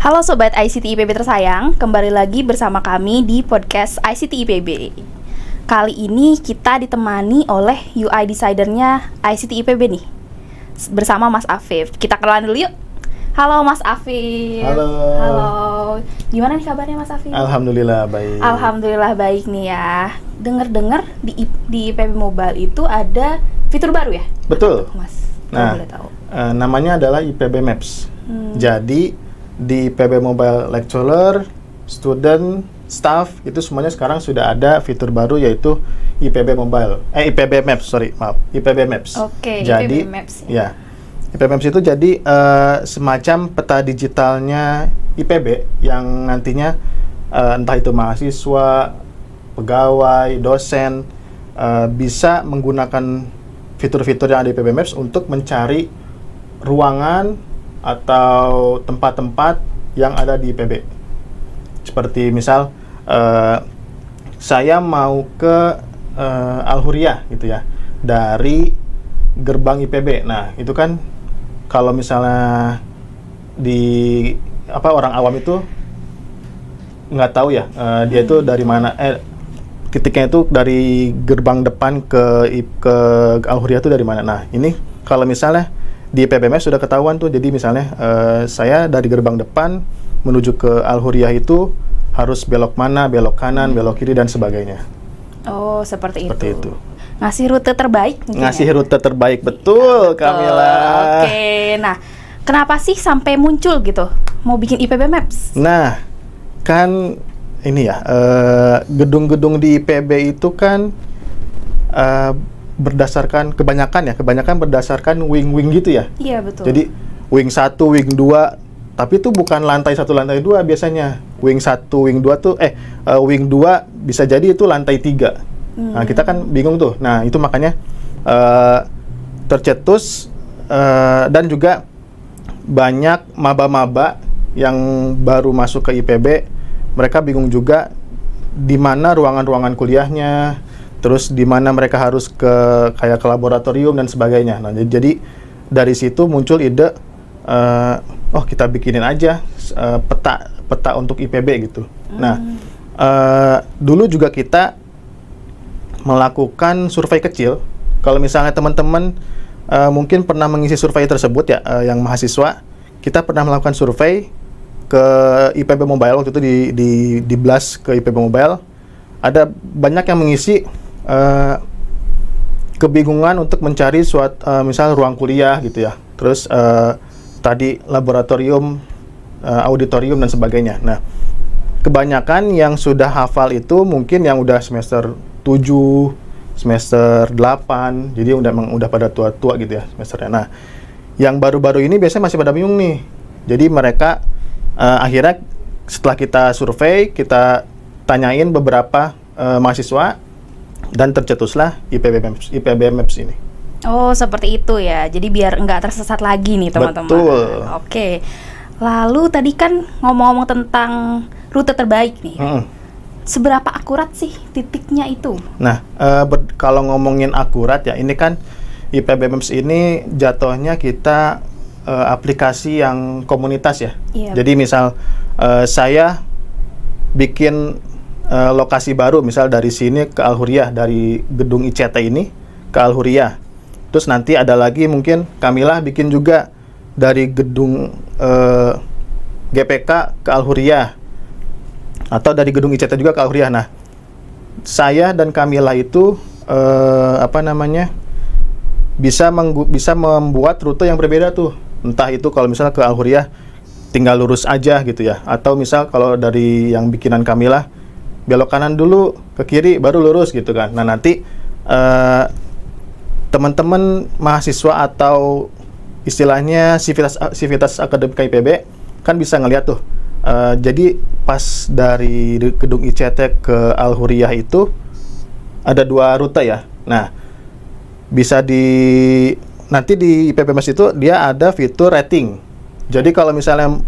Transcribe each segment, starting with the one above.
Halo Sobat ICT IPB tersayang, kembali lagi bersama kami di podcast ICT IPB. Kali ini kita ditemani oleh UI designernya ICT IPB nih, bersama Mas Afif. Kita kenalan dulu yuk. Halo Mas Afif. Halo. Halo. Gimana nih kabarnya Mas Afif? Alhamdulillah baik. Alhamdulillah baik nih ya. Dengar-dengar di IPB Mobile itu ada fitur baru ya? Betul. Apa tuh, Mas? Nah, boleh tahu. Namanya adalah IPB Maps. Jadi di IPB Mobile Lecturer, student, staff itu semuanya sekarang sudah ada fitur baru yaitu IPB Mobile. IPB Maps, IPB Maps. Oke, jadi, IPB Maps. Ya. IPB Maps itu jadi semacam peta digitalnya IPB yang nantinya entah itu mahasiswa, pegawai, dosen bisa menggunakan fitur-fitur yang ada di IPB Maps untuk mencari ruangan atau tempat-tempat yang ada di IPB. Seperti misal saya mau ke Al-Huriyah gitu ya, dari gerbang IPB. Nah, itu kan kalau misalnya di orang awam itu nggak tahu ya dia itu dari mana, titiknya itu dari gerbang depan ke Al-Huriyah itu dari mana. Nah, ini kalau misalnya di IPB Maps sudah ketahuan tuh. Jadi misalnya saya dari gerbang depan menuju ke Al-Huriyah itu harus belok mana, belok kanan, belok kiri dan sebagainya. Oh, seperti Seperti itu. itu. Ngasih rute terbaik mungkin. Ngasih ya? rute terbaik, betul, Kamila. Oke, nah kenapa sih sampai muncul gitu mau bikin IPB Maps? Nah, kan ini ya, gedung-gedung di IPB itu kan berdasarkan kebanyakan berdasarkan wing-wing gitu ya. Iya, betul. Jadi wing 1, wing 2, tapi itu bukan lantai 1, lantai 2 biasanya. Wing 1, wing 2 tuh wing 2 bisa jadi itu lantai 3. Nah, kita kan bingung tuh. Nah, itu makanya tercetus dan juga banyak maba-maba yang baru masuk ke IPB, mereka bingung juga di mana ruangan-ruangan kuliahnya. Terus di mana mereka harus ke laboratorium dan sebagainya. Nah, jadi dari situ muncul ide, kita bikinin aja peta untuk IPB gitu. Nah, dulu juga kita melakukan survei kecil. Kalau misalnya teman-teman mungkin pernah mengisi survei tersebut ya, yang mahasiswa, kita pernah melakukan survei ke IPB Mobile waktu itu di Blast ke IPB Mobile. Ada banyak yang mengisi kebingungan untuk mencari misal ruang kuliah gitu ya. Terus tadi laboratorium, auditorium dan sebagainya. Nah, kebanyakan yang sudah hafal itu mungkin yang udah semester 7, semester 8. Jadi udah pada tua-tua gitu ya semesternya. Nah, yang baru-baru ini biasanya masih pada bingung nih. Jadi mereka akhirnya setelah kita survei, kita tanyain beberapa mahasiswa, dan tercetuslah IPB Maps ini. Oh, seperti itu ya. Jadi biar nggak tersesat lagi nih teman-teman. Betul. Oke. Lalu tadi kan ngomong-ngomong tentang rute terbaik nih. Seberapa akurat sih titiknya itu? Nah, kalau ngomongin akurat ya, ini kan IPB Maps ini jatuhnya kita aplikasi yang komunitas ya. Iya. Jadi misal saya bikin lokasi baru, misal dari sini ke Al-Huriyah, dari gedung ICT ini ke Al-Huriyah. Terus nanti ada lagi mungkin Kamilah bikin juga dari gedung GPK ke Al-Huriyah, atau dari gedung ICT juga ke Al-Huriyah. Nah, saya dan Kamilah itu bisa membuat rute yang berbeda tuh. Entah itu kalau misalnya ke Al-Huriyah tinggal lurus aja gitu ya, atau misal kalau dari yang bikinan Kamilah belok kanan dulu, ke kiri, baru lurus gitu kan. Nah, nanti teman-teman mahasiswa atau istilahnya sivitas akademika IPB kan bisa ngeliat tuh. Jadi pas dari gedung ICT ke Al-Huriyah itu ada 2 rute ya. Nah, bisa nanti di IPB Maps itu dia ada fitur rating. Jadi kalau misalnya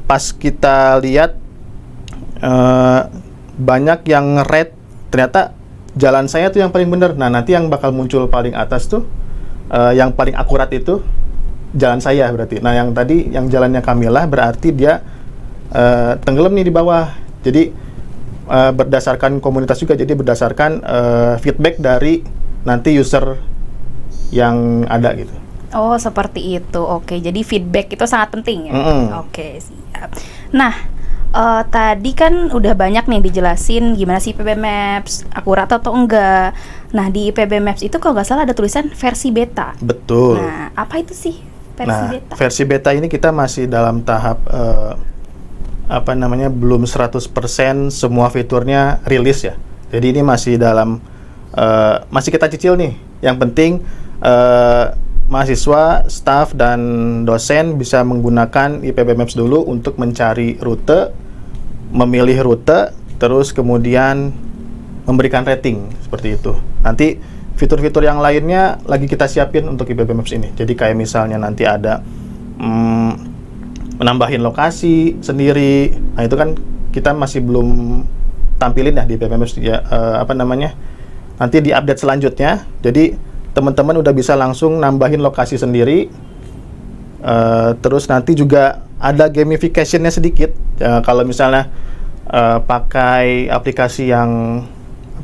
pas kita lihat banyak yang nge-rate, ternyata jalan saya tuh yang paling benar. Nah, nanti yang bakal muncul paling atas tuh yang paling akurat itu jalan saya berarti. Nah, yang tadi yang jalannya Kamila berarti dia tenggelam nih di bawah. Jadi berdasarkan komunitas juga, jadi berdasarkan feedback dari nanti user yang ada gitu. Oh, seperti itu. Oke, jadi feedback itu sangat penting ya. Oke, siap. Nah, tadi kan udah banyak nih dijelasin gimana sih IPB Maps, akurat atau enggak. Nah, di IPB Maps itu kalau nggak salah ada tulisan versi beta. Betul. Nah, apa itu sih versi beta? Versi beta ini kita masih dalam tahap belum 100% semua fiturnya rilis ya. Jadi ini masih dalam masih kita cicil nih. Yang penting mahasiswa, staf, dan dosen bisa menggunakan IPB Maps dulu untuk mencari rute, memilih rute, terus kemudian memberikan rating, seperti itu. Nanti fitur-fitur yang lainnya lagi kita siapin untuk IPB Maps ini. Jadi kayak misalnya nanti ada menambahin lokasi sendiri. Nah itu kan kita masih belum tampilin ya di IPB Maps ya, nanti di update selanjutnya. Jadi teman-teman udah bisa langsung nambahin lokasi sendiri. Terus nanti juga ada gamification-nya sedikit. Kalau misalnya pakai aplikasi yang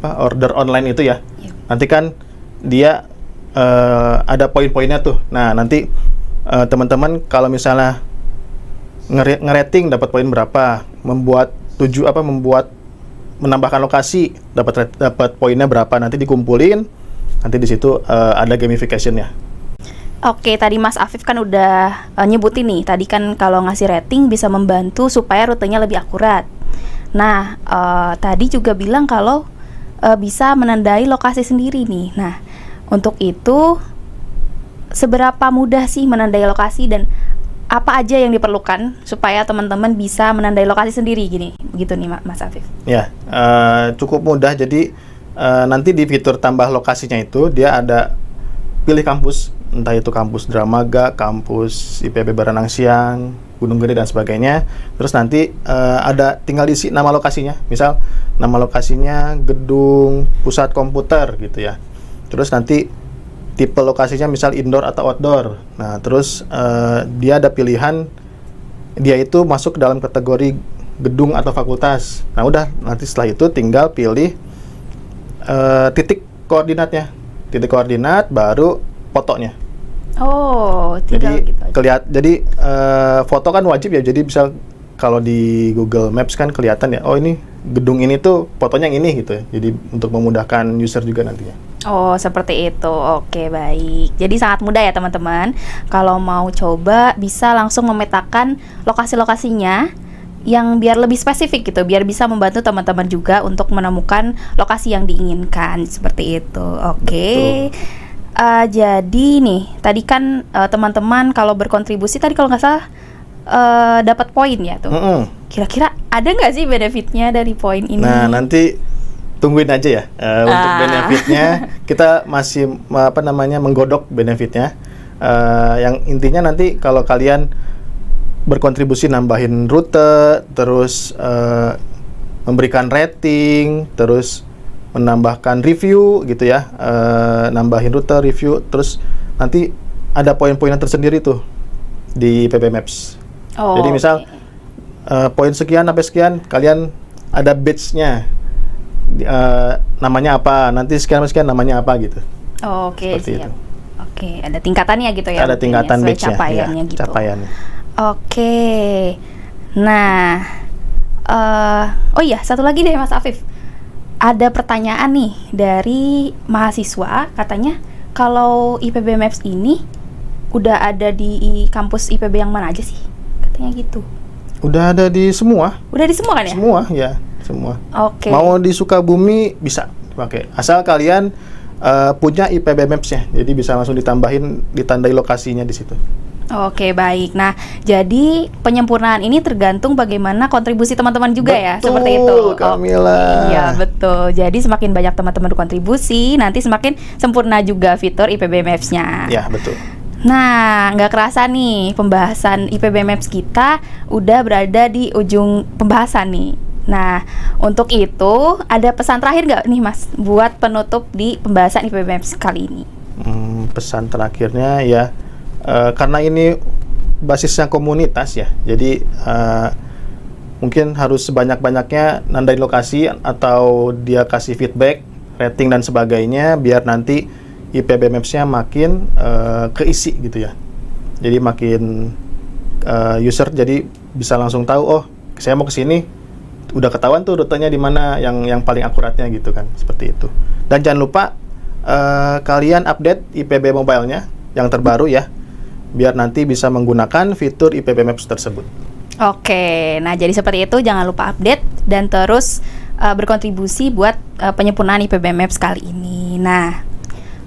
order online itu ya, nanti kan dia ada poin-poinnya tuh. Nah nanti teman-teman kalau misalnya ngerating dapat poin berapa, menambahkan lokasi dapat poinnya berapa, nanti dikumpulin. Nanti di situ ada gamification-nya. Oke, tadi Mas Afif kan udah nyebutin nih. Tadi kan kalau ngasih rating bisa membantu supaya rutenya lebih akurat. Nah, tadi juga bilang kalau bisa menandai lokasi sendiri nih. Nah, untuk itu seberapa mudah sih menandai lokasi dan apa aja yang diperlukan supaya teman-teman bisa menandai lokasi sendiri begitu nih Mas Afif? Ya, cukup mudah. Jadi nanti di fitur tambah lokasinya itu dia ada pilih kampus, entah itu kampus Dramaga, kampus IPB Baranang Siang, Gunung Gede dan sebagainya. Terus nanti ada tinggal isi nama lokasinya. Misal nama lokasinya Gedung Pusat Komputer gitu ya. Terus nanti tipe lokasinya misal indoor atau outdoor. Nah, terus dia ada pilihan, dia itu masuk ke dalam kategori gedung atau fakultas. Nah, udah nanti setelah itu tinggal pilih titik koordinatnya, titik koordinat baru fotonya. Oh, tinggal jadi gitu aja. Jadi foto kan wajib ya. Jadi bisa kalau di Google Maps kan kelihatan ya. Oh ini gedung ini tuh fotonya yang ini gitu ya. Jadi untuk memudahkan user juga nantinya. Oh, seperti itu. Oke, baik. Jadi sangat mudah ya teman-teman. Kalau mau coba bisa langsung memetakan lokasi-lokasinya yang biar lebih spesifik gitu, biar bisa membantu teman-teman juga untuk menemukan lokasi yang diinginkan, seperti itu. Oke. Jadi nih, tadi kan teman-teman kalau berkontribusi tadi kalau nggak salah dapat poin ya tuh. Kira-kira ada nggak sih benefitnya dari poin ini? Nah, nanti tungguin aja ya untuk benefitnya. Kita masih menggodok benefitnya. Yang intinya nanti kalau kalian berkontribusi nambahin rute, terus memberikan rating, terus menambahkan review gitu ya, nambahin rute, review, terus nanti ada poin-poin yang tersendiri tuh di IPB Maps. Jadi misal poin sekian sampai sekian, kalian ada badge-nya, namanya apa, nanti sekian sampai sekian namanya apa gitu. Oke, siap. Itu. Oke, ada tingkatannya gitu ya? Ada tingkatan badge-nya, capaiannya ya, gitu. Capaiannya. Oke, nah, oh iya, satu lagi deh Mas Afif. Ada pertanyaan nih dari mahasiswa, katanya kalau IPB Maps ini udah ada di kampus IPB yang mana aja sih? Katanya gitu. Udah ada di semua. Udah di semua kan ya? Semua, ya, semua. Oke. Mau di Sukabumi bisa dipakai, asal kalian punya IPB Maps-nya, jadi bisa langsung ditandai lokasinya di situ. Oke, baik. Nah, jadi penyempurnaan ini tergantung bagaimana kontribusi teman-teman juga. Betul, ya, seperti itu. Kamila. Iya, betul. Jadi semakin banyak teman-teman berkontribusi, nanti semakin sempurna juga fitur IPB Maps-nya. Ya, betul. Nah, nggak kerasa nih pembahasan IPB Maps kita udah berada di ujung pembahasan nih. Nah, untuk itu ada pesan terakhir nggak nih Mas buat penutup di pembahasan IPB Maps kali ini? Pesan terakhirnya ya, karena ini basisnya komunitas ya, jadi mungkin harus sebanyak-banyaknya nandain lokasi atau dia kasih feedback, rating dan sebagainya biar nanti IPB Maps-nya makin keisi gitu ya. Jadi makin user jadi bisa langsung tahu, oh saya mau ke sini, udah ketahuan tuh rutenya di mana yang paling akuratnya gitu kan, seperti itu. Dan jangan lupa kalian update IPB mobile-nya yang terbaru ya, biar nanti bisa menggunakan fitur IPB Maps tersebut. Oke, nah jadi seperti itu, jangan lupa update dan terus berkontribusi buat penyempurnaan IPB Maps kali ini. Nah,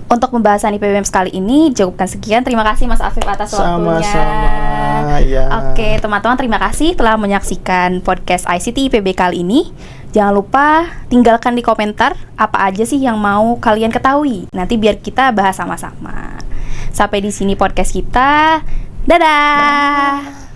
untuk pembahasan IPB Maps kali ini cukupkan sekian. Terima kasih Mas Afif atas waktunya. Sama-sama ya. Oke, teman-teman, terima kasih telah menyaksikan podcast ICT IPB kali ini. Jangan lupa tinggalkan di komentar apa aja sih yang mau kalian ketahui. Nanti biar kita bahas sama-sama. Sampai di sini podcast kita. Dadah.